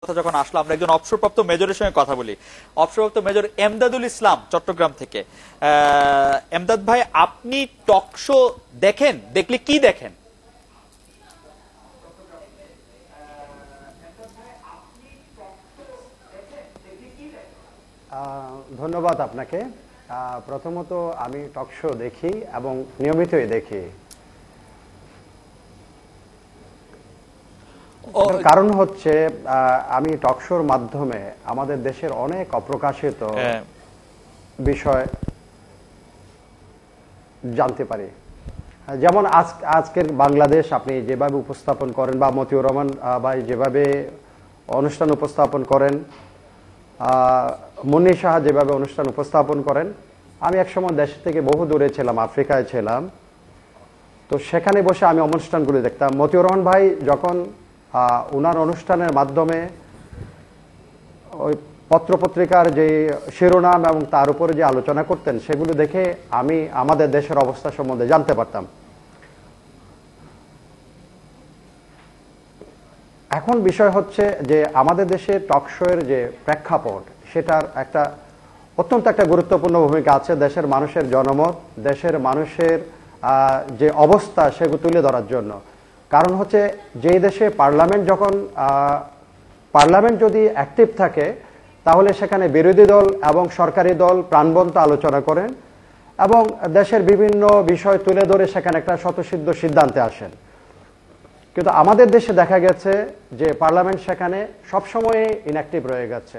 কথা যখন আসলো আমরা একজন অবসরপ্রাপ্ত মেজরের সঙ্গে কথা বলি। অবসরপ্রাপ্ত মেজর এমদাদুল ইসলাম চট্টগ্রাম থেকে। এমদাদ ভাই, আপনি টক শো দেখেন? দেখলে কি দেখেন? ধন্যবাদ আপনাকে। প্রথমত আমি টক শো দেখি এবং নিয়মিতই দেখি। কারণ হচ্ছে আমি টক শোর মাধ্যমে আমাদের দেশের অনেক অপ্রকাশিত বিষয় জানতে পারি। যেমন আজকের বাংলাদেশ আপনি যেভাবে উপস্থাপন করেন, বা মতিউর রহমান ভাই যেভাবে অনুষ্ঠান উপস্থাপন করেন, মুন্নী সাহা যেভাবে অনুষ্ঠান উপস্থাপন করেন, আমি একসময় দেশ থেকে বহু দূরে ছিলাম, আফ্রিকায় ছিলাম, তো সেখানে বসে আমি অনুষ্ঠানগুলি দেখতাম। মতিউর রহমান ভাই যখন ওনার অনুষ্ঠানের মাধ্যমে ওই পত্রপত্রিকার যে শিরোনাম এবং তার উপরে যে আলোচনা করতেন, সেগুলো দেখে আমি আমাদের দেশের অবস্থা সম্বন্ধে জানতে পারতাম। এখন বিষয় হচ্ছে যে আমাদের দেশে টক শো এর যে প্রেক্ষাপট, সেটার একটা অত্যন্ত একটা গুরুত্বপূর্ণ ভূমিকা আছে দেশের মানুষের জনমত, দেশের মানুষের যে অবস্থা সেগুলো তুলে ধরার জন্য। কারণ হচ্ছে যেই দেশে পার্লামেন্ট যদি অ্যাক্টিভ থাকে, তাহলে সেখানে বিরোধী দল এবং সরকারি দল প্রাণবন্ত আলোচনা করেন এবং দেশের বিভিন্ন বিষয় তুলে ধরে সেখানে একটা স্বতঃসিদ্ধ সিদ্ধান্তে আসেন। কিন্তু আমাদের দেশে দেখা গেছে যে পার্লামেন্ট সেখানে সবসময় ইনঅ্যাক্টিভ রয়ে গেছে,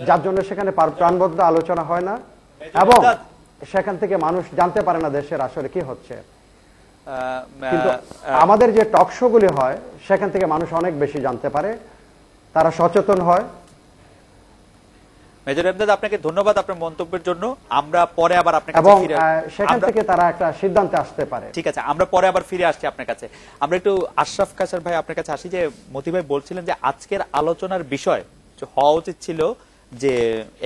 যার জন্য সেখানে প্রাণবদ্ধ আলোচনা হয় না এবং সেখান থেকে মানুষ জানতে পারে না দেশের আসলে কি হচ্ছে। কিন্তু আমাদের যে টক শো গুলি হয়, সেখান থেকে মানুষ অনেক বেশি জানতে পারে, তারা সচেতন হয়। মেজর এমদাদ, আপনাকে ধন্যবাদ আপনার মন্তব্যের জন্য। আমরা পরে আবার আপনার কাছে এবং সেখান থেকে তারা একটা সিদ্ধান্তে আসতে পারে। ঠিক আছে, আমরা পরে আবার ফিরে আসছি আপনার কাছে। আমরা একটু আশরাফ কাসার ভাই আপনার কাছে আসি। যে মতি ভাই বলছিলেন যে আজকের আলোচনার বিষয় হওয়া উচিত ছিল যে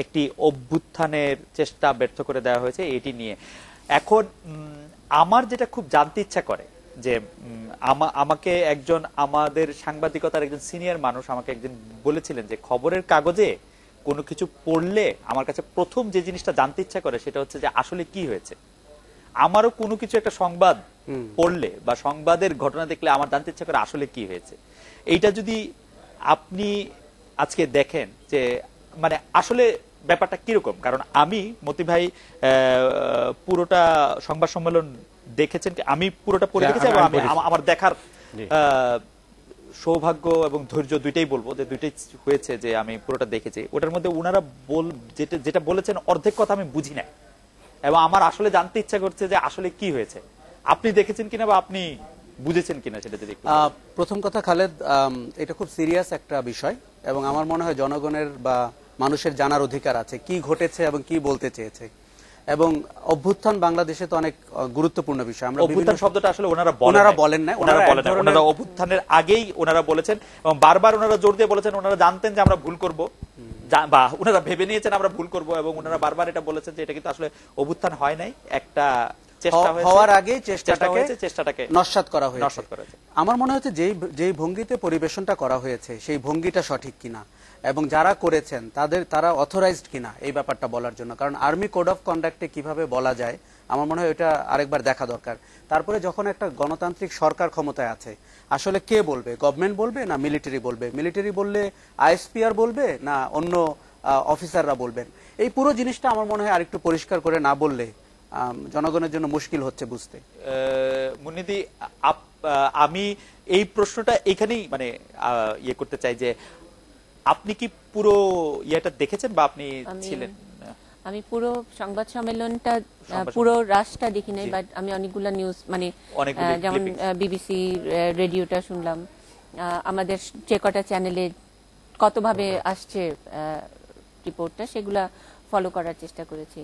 একটি অভ্যুত্থানের চেষ্টা ব্যর্থ করে দেওয়া হয়েছে এটি নিয়ে। এখন আমার যেটা খুব জানতে ইচ্ছা করে যে আমাকে একজন, আমাদের সাংবাদিকতার একজন সিনিয়র মানুষ আমাকে একজন বলেছিলেন যে খবরের কাগজে কোনো কিছু পড়লে আমার কাছে প্রথম যে জিনিসটা জানতে ইচ্ছা করে সেটা হচ্ছে যে আসলে কি হয়েছে। আমারও কোনো কিছু একটা সংবাদ পড়লে বা সংবাদের ঘটনা দেখলে আমার জানতে ইচ্ছা করে আসলে কি হয়েছে। এইটা যদি আপনি আজকে দেখেন যে মানে আসলে ব্যাপারটা কিরকম, কারণ আমি মতি ভাই পুরোটা সংবাদ সম্মেলন দেখেছেন, আমি পুরোটা পড়ে দেখেছি এবং আমার দেখার সৌভাগ্য এবং ধৈর্য দুইটাই বলবো যে দুইটাই হয়েছে যে আমি পুরোটা দেখেছি। ওটার মধ্যে ওনারা যেটা বলেছেন অর্ধেক কথা আমি বুঝি না এবং আমার আসলে জানতে ইচ্ছা করছে যে আসলে কি হয়েছে। আপনি দেখেছেন কিনা বা আপনি বুঝেছেন কিনা সেটা যদি। প্রথম কথা খালেদ, এটা খুব সিরিয়াস একটা বিষয় এবং আমার মনে হয় জনগণের বা মানুষের জানার অধিকার আছে কি ঘটেছে এবং কি বলতে চেয়েছে। এবং অভ্যুত্থান বাংলাদেশে তো অনেক গুরুত্বপূর্ণ বিষয়। আমরা অভ্যুত্থান শব্দটা আসলে ওনারা বলেন না, ওনারা অভ্যুত্থানের আগেই ওনারা বলেছেন এবং বারবার ওনারা জোর দিয়ে বলেছেন ওনারা জানতেন যে আমরা ভুল করব বা ওনারা ভেবে নিয়েছেন আমরা ভুল করব এবং ওনারা বারবার এটা বলেছেন যে এটা কিন্তু আসলে অভ্যুত্থান হয় নাই, একটা চেষ্টা হয়েছে, হওয়ার আগে চেষ্টাটাকে নস্যাৎ করা হয়েছে। আমার মনে হচ্ছে যেই ভঙ্গিতে পরিবেশনটা করা হয়েছে সেই ভঙ্গিটা সঠিক কিনা এবং যারা করেছেন তারা অথরাইজড কিনা এই ব্যাপারটা বলার জন্য। কারণ আর্মি কোড অফ কন্ডাক্টে কিভাবে বলা যায় আমার মনে হয় এটা আরেকবার দেখা দরকার। তারপরে যখন একটা গণতান্ত্রিক সরকার ক্ষমতায় আছে, আসলে কে বলবে? গভর্নমেন্ট বলবে না মিলিটারি বলবে? মিলিটারি বললে আইএসপিআর বলবে না অন্য অফিসাররা বলবেন? এই পুরো জিনিসটা আমার মনে হয় আরেকটু পরিষ্কার করে না বললে জনগণের জন্য মুশকিল হচ্ছে বুঝতে। মুন্নীদি, আমি এই প্রশ্নটা এখানেই মানে ইয়ে করতে চাই যে আপনি কি পুরো ইয়েটা দেখেছেন বা আপনি ছিলেন? আমি পুরো সংবাদ সম্মেলনটা পুরো রাশটা দেখি নাই, বাট আমি অনেকগুলা নিউজ মানে যেমন বিবিসি রেডিওটা শুনলাম, আমাদের যে কটা চ্যানেলে কতভাবে আসছে রিপোর্টটা সেগুলা ফলো করার চেষ্টা করেছি।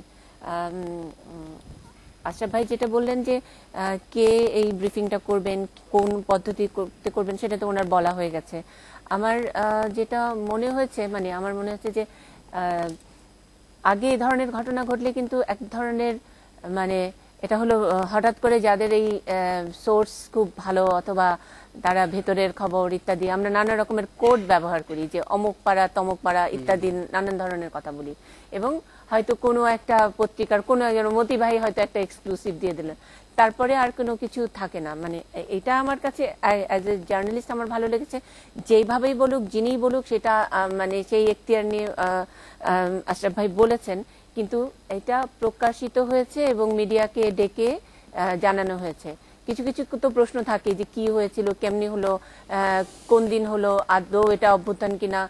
আশরাফ ভাই যেটা বললেন যে কে এই ব্রিফিংটা করবেন, কোন পদ্ধতি করবেন, সেটা তো ওনার বলা হয়ে গেছে। আমার যেটা মনে হয়েছে আমার মনে হচ্ছে যে আগে এই ধরনের ঘটনা ঘটলে কিন্তু এক ধরনের এটা হলো হঠাৎ করে যাদের এই সোর্স খুব ভালো অথবা তারা ভেতরের খবর ইত্যাদি, আমরা নানা রকমের কোড ব্যবহার করি, যে অমুক পাড়া তমুক পাড়া ইত্যাদি নানান ধরনের কথা বলি, এবং হয়তো কোনো একটা পত্রিকার কোনো একজন মতি ভাই হয়তো একটা এক্সক্লুসিভ দিয়ে দিলেন, তারপরে আর কোনো কিছু থাকে না। মানে এটা আমার কাছে অ্যাজ এ জার্নালিস্ট আমার ভালো লেগেছে, যেইভাবেই বলুক যিনিই বলুক সেটা মানে সেই এখতিয়ার নিয়ে আশরাফ ভাই বলেছেন, কিন্তু এটা প্রকাশিত হয়েছে এবং মিডিয়াকে ডেকে জানানো হয়েছে। কিছু কিছু তো প্রশ্ন থাকে যে কি হয়েছিল, কেমনি হলো, কোন দিন হলো, আদৌ এটা অভ্যুত্থান কিনা,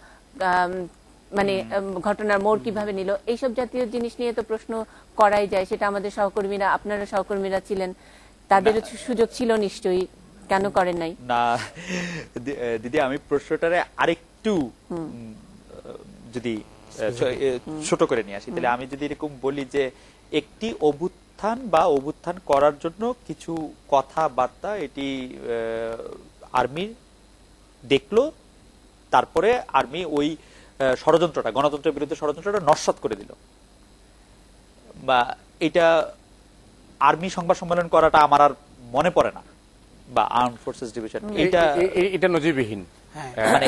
মানে ঘটনার মোড় কিভাবে নিল, এইসব জাতীয় জিনিস নিয়ে তো প্রশ্ন করাই যায়। সেটা আমাদের সহকর্মীরা, আপনারা সহকর্মীরা ছিলেন, তাদের সুযোগ ছিল নিশ্চয়ই, কেন করেন নাই? না দিদি, আমি প্রশ্নটারে আরেকটু যদি ছোট করে নিয়ে আসি, তাহলে আমি যদি এরকম বলি যে একটি অভ্যুত্থান করার জন্য কিছু কথাবার্তা এটি আর্মি দেখলো, তারপরে আর্মি ওই ষড়যন্ত্রটা, গণতন্ত্রের বিরুদ্ধে ষড়যন্ত্রটা নস্যাৎ করে দিল, বা এটা আর্মি সংবাদ সম্মেলন করাটা আমার আর মনে পড়ে না, বা আর্ম ফোর্সেস ডিভিশন, এটা নজিরবিহীন, মানে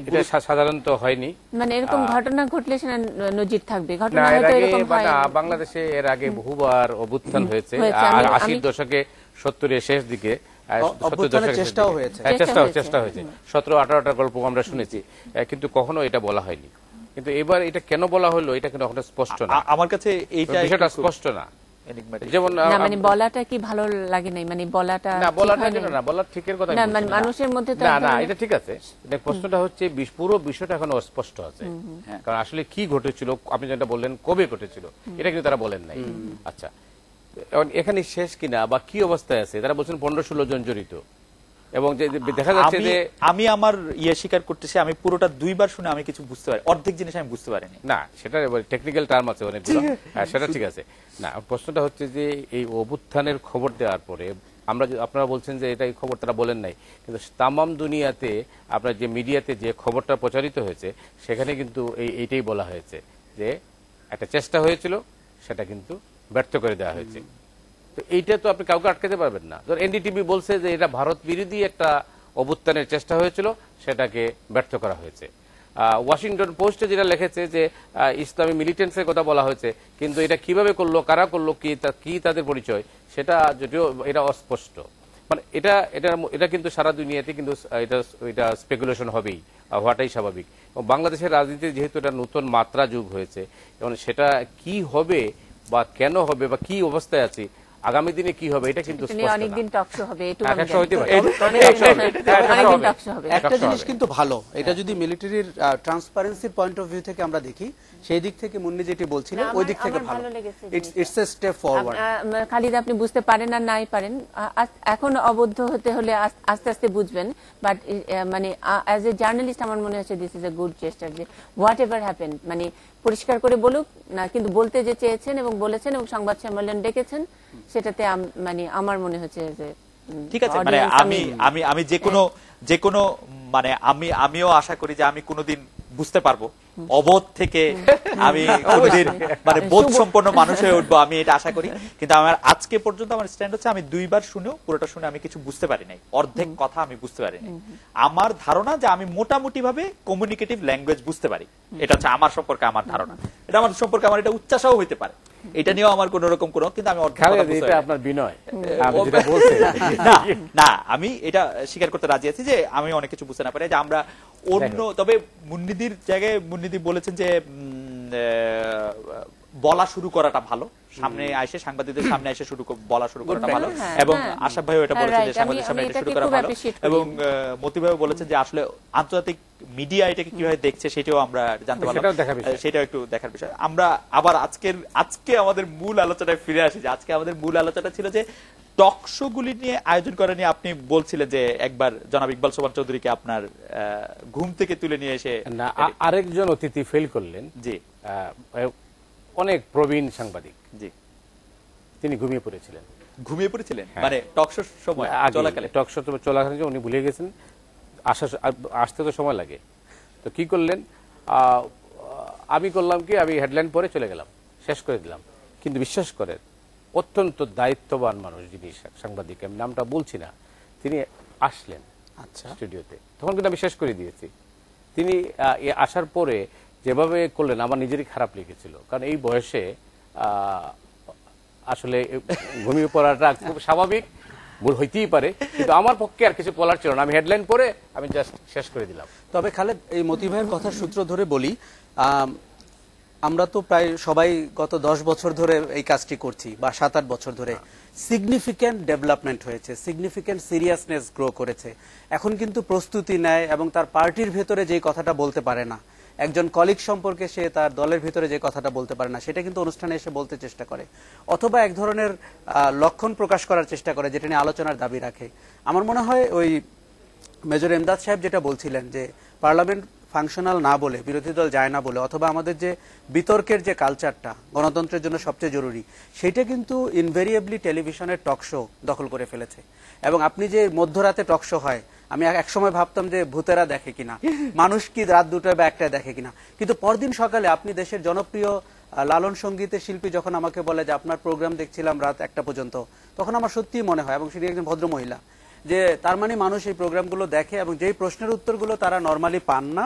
এটা সাধারণত হয়নি। মানে এরকম ঘটনা ঘটলে সেটা নজির থাকবে। ঘটনা হয়তো এরকম হয়। বাংলাদেশে এর আগে বহুবার অভ্যুত্থান হয়েছে, 80 দশকে, 70-এর শেষ দিকে চেষ্টাও হয়েছে, 17-18টা গল্প আমরা শুনেছি, কিন্তু কখনো এটা বলা হয়নি। কিন্তু এবার এটা কেন বলা হলো এটা কিন্তু এখনো স্পষ্ট না, আমার কাছে এইটা বিষয়টা স্পষ্ট না। যেমন মানে বলাটা কি ভালো লাগে নাই, মানে বলাটা না, বলাটা না, বলার ঠিকের কথা না, মানে মানুষের মধ্যে তো না, এটা ঠিক আছে। প্রশ্নটা হচ্ছে পুরো বিষয়টা এখন অস্পষ্ট আছে, কারণ আসলে কি ঘটেছিল, আপনি যেটা বললেন কবে ঘটেছিল, এটা কিন্তু তারা বলেন নাই। আচ্ছা, এখানে শেষ কিনা বা কি অবস্থায় আছে, তারা বলছেন 15-16 জন জড়িত, এবং দেখা যাচ্ছে যে আমি আমার স্বীকার করতেছি, আমি পুরোটা দুইবার শুনে আমি কিছু বুঝতে পারি, অর্ধেক জিনিস আমি বুঝতে পারিনি। না, সেটা টেকনিক্যাল টার্ম আছে অনেকগুলো, সেটা ঠিক আছে। না, প্রশ্নটা হচ্ছে যে এই অভ্যুত্থানের খবর দেওয়ার পরে আপনারা বলছেন যে এটা এই খবর তারা বলেন নাই, কিন্তু তামাম দুনিয়াতে আপনার যে মিডিয়াতে যে খবরটা প্রচারিত হয়েছে সেখানে কিন্তু এইটাই বলা হয়েছে যে একটা চেষ্টা হয়েছিল, সেটা কিন্তু ব্যর্থ করে দেওয়া হয়েছে। তো এইটা তো আপনি কাউকে আটকাতে পারবেন না। ধর এনডিটিভি বলছে যে এটা ভারত বিরোধী একটা অভ্যুত্থানের চেষ্টা হয়েছিল, সেটাকে ব্যর্থ করা হয়েছে। ওয়াশিংটন পোস্টে যেটা লিখেছে যে ইসলামী মিলিটেন্টসের কথা বলা হয়েছে, কিন্তু এটা কিভাবে করলো, কারা করলো, কি তাদের পরিচয়, সেটা যদিও এটা অস্পষ্ট। মানে এটা কিন্তু সারা দুনিয়াতে কিন্তু এটা স্পেকুলেশন হবেই, হওয়াটাই স্বাভাবিক। বাংলাদেশের রাজনীতি যেহেতু এটা নতুন মাত্রা যুগ হয়েছে, এবং সেটা কি হবে বা কেন হবে বা কি অবস্থায় আছে, আগামী দিনে কি হবে, এটা কিন্তু অনেকদিন টকশো হবে। একটা জিনিস কিন্তু ভালো, এটা যদি মিলিটারির ট্রান্সপারেন্সির পয়েন্ট অফ ভিউ থেকে আমরা দেখি, সেই দিক থেকে মুন্নি যেটি বলছিলেন ওই দিক থেকে ভালো, it's a step forward. Khalid, আপনি বুঝতে পারেন আর নাই পারেন, এখন অবদ্ধ হতে হলে আস্তে আস্তে বুঝবেন, বাট মানে অ্যাজ এ জার্নালিস্ট আমার মনে হচ্ছে this is a good gesture, যে হোয়াট এভার হ্যাপেন, মানে পরিষ্কার করে বলুক না, কিন্তু বলতে যে চেয়েছেন এবং বলেছেন এবং সংবাদ সম্মেলন ডেকেছেন, সেটাতে মানে আমার মনে হচ্ছে যে ঠিক আছে। মানে আমি যে কোনো মানে আমিও আশা করি যে আমি কোনোদিন বুঝতে পারবো, অবোধ থেকে আমি কোনোদিন মানে বোধ সম্পন্ন মানুষ হয়ে উঠবো, আমি এটা আশা করি। কিন্তু আমার আজকে পর্যন্ত আমার স্ট্যান্ড হচ্ছে, আমি দুইবার শুনেও পুরোটা শুনে আমি কিছু বুঝতে পারি নাই, অর্ধেক কথা আমি বুঝতে পারি নাই। আমার ধারণা যে আমি মোটামুটি ভাবে কমিউনিকেটিভ ল্যাঙ্গুয়েজ বুঝতে পারি, এটা হচ্ছে আমার সম্পর্কে আমার ধারণা। এটা আমার সম্পর্কে আমার এটা উচ্চাসাও হইতে পারে, এটা নিয়েও আমার কোন রকম কোনো, কিন্তু আমি আপনার বিনয় না, আমি এটা স্বীকার করতে রাজি আছি যে আমি অনেক কিছু বুঝতে না পারি, যে আমরা অন্য। তবে মুন্নিদির জায়গায় মুন্নিদি বলেছেন যে বলা শুরু করাটা ভালো, সামনে আসে সাংবাদিকদের সামনে এসে বলা শুরু করাটা ভালো, এবং আশাফ ভাইও এটা বলেছেন যে সাংবাদিকদের সামনে এটা শুরু করা ভালো, এবং মতি ভাইও বলেছেন যে আসলে আন্তর্জাতিক মিডিয়া এটাকে কিভাবে দেখছে সেটাও আমরা জানতে পারলাম, সেটাও একটু দেখার বিষয়। আমরা আবার আজকে আমাদের মূল আলোচনায় ফিরে আসি, যে আজকে আমাদের মূল আলোচনা ছিল যে টকশো গুলি নিয়ে আয়োজন করা নিয়ে। আপনি বলছিলেন যে একবার জনাব ইকবাল সোবহান চৌধুরীকে আপনার ঘুম থেকে তুলে নিয়ে এসে আরেকজন অতিথি ফেল করলেন, জি, অনেক প্রবীণ সাংবাদিক, জি, তিনি ঘুমিয়ে পড়েছিলেন। মানে টকশোর সময় চলাকালে, টকশো চলাকালীন উনি ভুলে গেছেন, আসতে তো সময় লাগে। তো কি করলেন, আমি করলাম কি, আমি হেডলাইন পরে চলে গেলাম, শেষ করে দিলাম। কিন্তু বিশ্বাস করেন, অত্যন্ত দায়িত্ববান মানুষ যিনি সাংবাদিক, আমি নামটা বলছি না, তিনি আসলেন স্টুডিওতে, তখন কিন্তু আমি শেষ করে দিয়েছি। তিনি আসার পরে যেভাবে করলেন আমার নিজেরই খারাপ লেগেছিল, কারণ এই বয়সে আসলে ঘুমিয়ে পড়াটা খুব স্বাভাবিক, ভুল হইতেই পারে, কিন্তু আমার পক্ষে আর কিছু বলার ছিল না। আমি হেডলাইন পড়ে আমি জাস্ট শেষ করে দিলাম। তবে খালেদ, এই মতি ভাইয়ের কথার সূত্র ধরে বলি, আমরা তো প্রায় সবাই গত 10 বছর ধরে এই কাজটি করছি, বা 7-8 বছর ধরে। সিগনিফিক্যান্ট ডেভেলপমেন্ট হয়েছে, সিগনিফিক্যান্ট সিরিয়াসনেস গ্রো করেছে। এখন কিন্তু প্রস্তুতি নেয় এবং তার পার্টির ভেতরে যে কথাটা বলতে পারে না, একজন কলিগ সম্পর্কে সে তার দলের ভিতরে যে কথাটা বলতে পারে না, সেটা কিন্তু অনুষ্ঠানে এসে বলতে চেষ্টা করে, অথবা এক ধরনের লক্ষণ প্রকাশ করার চেষ্টা করে যেটা নিয়ে আলোচনার দাবি রাখে। আমার মনে হয় ওই মেজর এমদাদ সাহেব যেটা বলছিলেন যে পার্লামেন্ট ফাংশনাল না বলে, বিরোধী দল যায় না বলে, অথবা আমাদের যে বিতর্কের যে কালচারটা গণতন্ত্রের জন্য সবচেয়ে জরুরি, সেটা কিন্তু ইনভেরিয়েবলি টেলিভিশনের টক শো দখল করে ফেলেছে। এবং আপনি যে মধ্যরাতে টক শো হয়, আমি একসময় ভাবতাম যে ভূতেরা দেখে কিনা, মানুষ কি রাত 2টা বা 1টায় দেখে কিনা, কিন্তু পরদিন সকালে আপনি দেশের জনপ্রিয় লালন সঙ্গীতের শিল্পী যখন আমাকে বলে যে আপনার প্রোগ্রাম দেখছিলাম রাত 1টা পর্যন্ত, তখন আমার সত্যিই মনে হয়, এবং সেটি একজন ভদ্র মহিলা, যে তার মানে মানুষ এই প্রোগ্রামগুলো দেখে এবং যেই প্রশ্নের উত্তরগুলো তারা নর্মালি পান না,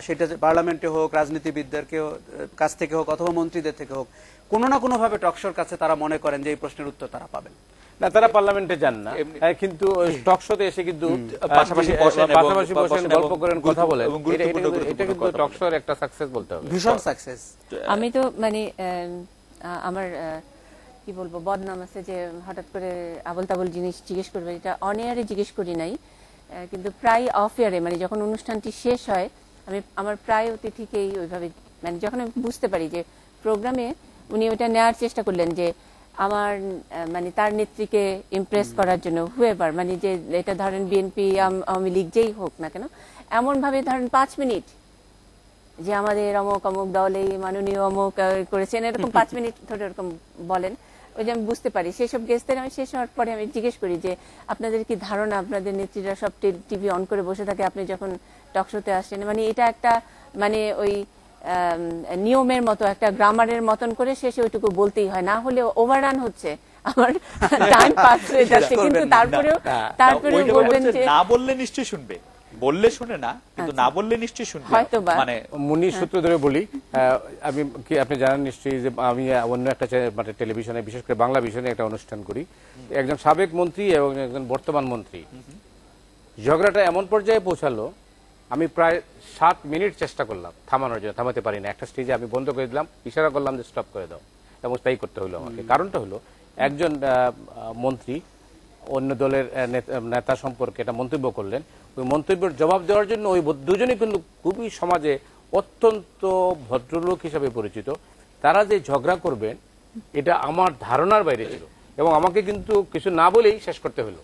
সেটা পার্লামেন্টে হোক, রাজনীতিবিদদের কাছ থেকে হোক, অথবা মন্ত্রীদের থেকে হোক, কোনো না কোনো ভাবে টকশোর কাছে তারা মনে করেন যে এই প্রশ্নের উত্তর তারা পাবেন না। তারা পার্লামেন্টে যান না, কিন্তু টক শোতে এসে কিন্তু পাশাপাশি বসেন, গল্প করেন, কথা বলেন। এটা কিন্তু টক শোর একটা সাকসেস বলতে হবে, ভীষণ সাকসেস। আমি তো মানে আমার কি বলবো, বদনাম আছে যে হঠাৎ করে আবল তাবল জিনিস জিজ্ঞেস করবে, এটা অন এয়ারে জিজ্ঞেস করি নাই, কিন্তু প্রায় অফ এয়ারে, মানে যখন অনুষ্ঠানটি শেষ হয় আমি আমার প্রায় অতিথিকেই ওইভাবে, মানে যখন আমি বুঝতে পারি যে প্রোগ্রামে উনি ওইটা নেওয়ার চেষ্টা করলেন যে আমার মানে তার নেত্রীকে ইমপ্রেস করার জন্য, হুয়েভার, মানে যে এটা ধরেন বিএনপি, আওয়ামী লীগ যেই হোক না কেন, এমন ভাবে ধরেন 5 মিনিট যে আমাদের অমুক অমুক দলে মাননীয় অমুক করেছেন, এরকম 5 মিনিট ধরে এরকম বলেন। ওই যে আমি বুঝতে পারি সেসব গেস্টদের, আমি শেষ হওয়ার পরে আমি জিজ্ঞেস করি যে আপনাদের কি ধারণা আপনাদের নেত্রীরা সব টিভি অন করে বসে থাকে আপনি যখন টক শোতে আসেন? মানে এটা একটা মানে ওই নিয়মের মতো, একটা গ্রামারের মতন করে শেষে ওইটুকু বলতেই হয়, না হলে ওভাররান হচ্ছে, আমার টাইম পাস হয়ে যাচ্ছে। কিন্তু তারপরেও বলবেন যে না বললে নিশ্চয়ই শুনবে, বললে শুনে না, কিন্তু না বললে নিশ্চয়ই শুনবে। মানে মুনির সূত্র ধরে বলি, আমি কি আপনি জানেন নিশ্চয়ই যে আমি অন্য একটা মানে টেলিভিশনে, বিশেষ করে বাংলা ভিশনে একটা অনুষ্ঠান করি, একজন সাবেক মন্ত্রী এবং একজন বর্তমান মন্ত্রী, ঝগড়াটা এমন পর্যায়ে পৌঁছালো আমি প্রায় 7 মিনিট চেষ্টা করলাম থামানোর জন্য, থামাতে পারি না। একটা স্টেজে আমি বন্ধ করে দিলাম, ইশারা করলাম যে স্টপ করে দাও, এবং তাই করতে হলো আমাকে। কারণটা হলো একজন মন্ত্রী অন্য দলের নেতা সম্পর্কে একটা মন্তব্য করলেন, ওই মন্তব্যের জবাব দেওয়ার জন্য ওই দুজনেই কিন্তু খুবই সমাজে অত্যন্ত ভদ্রলোক হিসাবে পরিচিত, তারা যে ঝগড়া করবেন এটা আমার ধারণার বাইরে ছিল, এবং আমাকে কিন্তু কিছু না বলেই শেষ করতে হলো।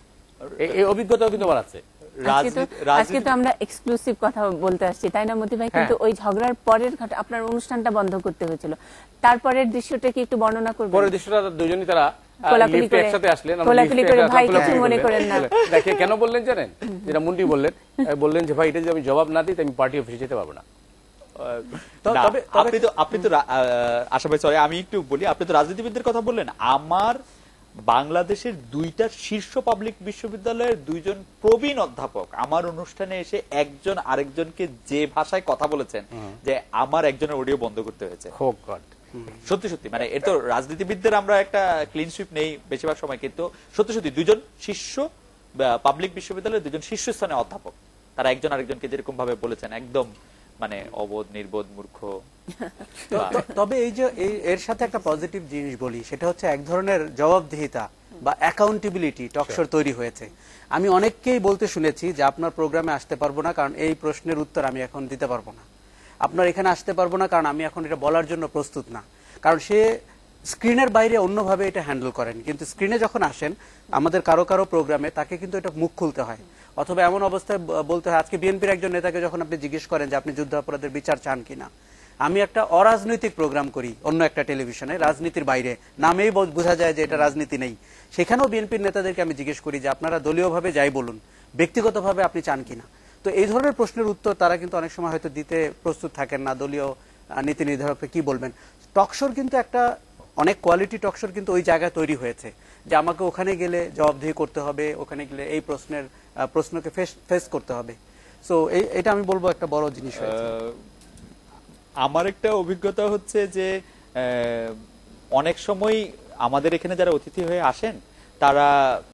এই অভিজ্ঞতাও কিন্তু আমার আছে। আজকে তো আমরা এক্সক্লুসিভ কথা বলতে আসছি, তাই না মতি ভাই? কিন্তু ওই ঝগড়ার পরের আপনার অনুষ্ঠানটা বন্ধ করতে হয়েছিল, তারপরের দৃশ্যটা কি একটু বর্ণনা করবেন? পরের দৃশ্যটা দুজনই তারা একসাথে আসলেন, দেখে কেন বললেন জানেন? যেটা মুন্ডি বললেন যে ভাই এটা যদি আমি জবাব না দিই আমি পার্টি অফিসে যেতে পারবো না। আপনি তো আশা ভাই, সরি আমি একটু বলি, আপনি তো রাজনীতিবিদদের কথা বললেন, আমার বাংলাদেশের 2টা শীর্ষ পাবলিক বিশ্ববিদ্যালয়ের 2জন প্রবীণ অধ্যাপক আমার অনুষ্ঠানে এসে একজন আরেকজনকে যে ভাষায় কথা বলেছেন যে আমার একজনের অডিও বন্ধ করতে হয়েছে। সত্যি সত্যি মানে এটা তো রাজনীতিবিদদের আমরা একটা ক্লিন সুইপ নেই বেশিরভাগ সময়, কিন্তু সত্যি সত্যি 2জন শীর্ষ পাবলিক বিশ্ববিদ্যালয়ের 2জন শীর্ষস্থানে অধ্যাপক, তারা একজন আরেকজনকে যেরকম ভাবে বলেছেন একদম মানে অবোধ, নির্বোধ, মূর্খ। তবে এই যে এর সাথে একটা পজিটিভ জিনিস বলি, সেটা হচ্ছে এক ধরনের জবাবদিহিতা বা অ্যাকাউন্টেবিলিটি টকশোর তৈরি হয়েছে। আমি অনেককেই বলতে শুনেছি যে আপনার প্রোগ্রামে আসতে পারবো না কারণ এই প্রশ্নের উত্তর আমি এখন দিতে পারবো না, আপনার এখানে আসতে পারবো না কারণ আমি এখন এটা বলার জন্য প্রস্তুত না। কারণ সে স্ক্রিনের বাইরে অন্যভাবে এটা হ্যান্ডেল করেন, কিন্তু স্ক্রিনে যখন আসেন আমাদের কারো কারো প্রোগ্রামে তাকে কিন্তু এটা মুখ খুলতে হয়, অথবা এমন অবস্থায় বলতে হয়। আজকে বিএনপির একজন নেতাকে যখন আপনি জিজ্ঞেস করেন যে আপনি যুদ্ধাপরাধের বিচার চান কিনা, আমি একটা অরাজনৈতিক প্রোগ্রাম করি অন্য একটা টেলিভিশনে, রাজনীতির বাইরে, নামেই বোঝা যায় যে এটা রাজনীতি নেই, সেখানেও বিএনপির নেতাদেরকে আমি জিজ্ঞেস করি যে আপনারা দলীয়ভাবে যাই বলুন, ব্যক্তিগতভাবে আপনি চান কিনা। তো এই ধরনের প্রশ্নের উত্তর তারা কিন্তু অনেক সময় হয়তো দিতে প্রস্তুত থাকেন না, দলীয় নীতি নির্ধারককে কি বলবেন। টকশোর কিন্তু একটা অনেক কোয়ালিটি টকশোর কিন্তু ওই জায়গায় তৈরি হয়েছে যে আমাকে ওখানে গেলে জবাবদিহি করতে হবে, ওখানে গেলে এই প্রশ্নের প্রশ্নকে ফেস করতে হবে। সো এটা আমি বলবো একটা বড় জিনিস হয়েছে। আমার একটা অভিজ্ঞতা হচ্ছে যে অনেক সময় আমাদের এখানে যারা অতিথি হয়ে আসেন তারা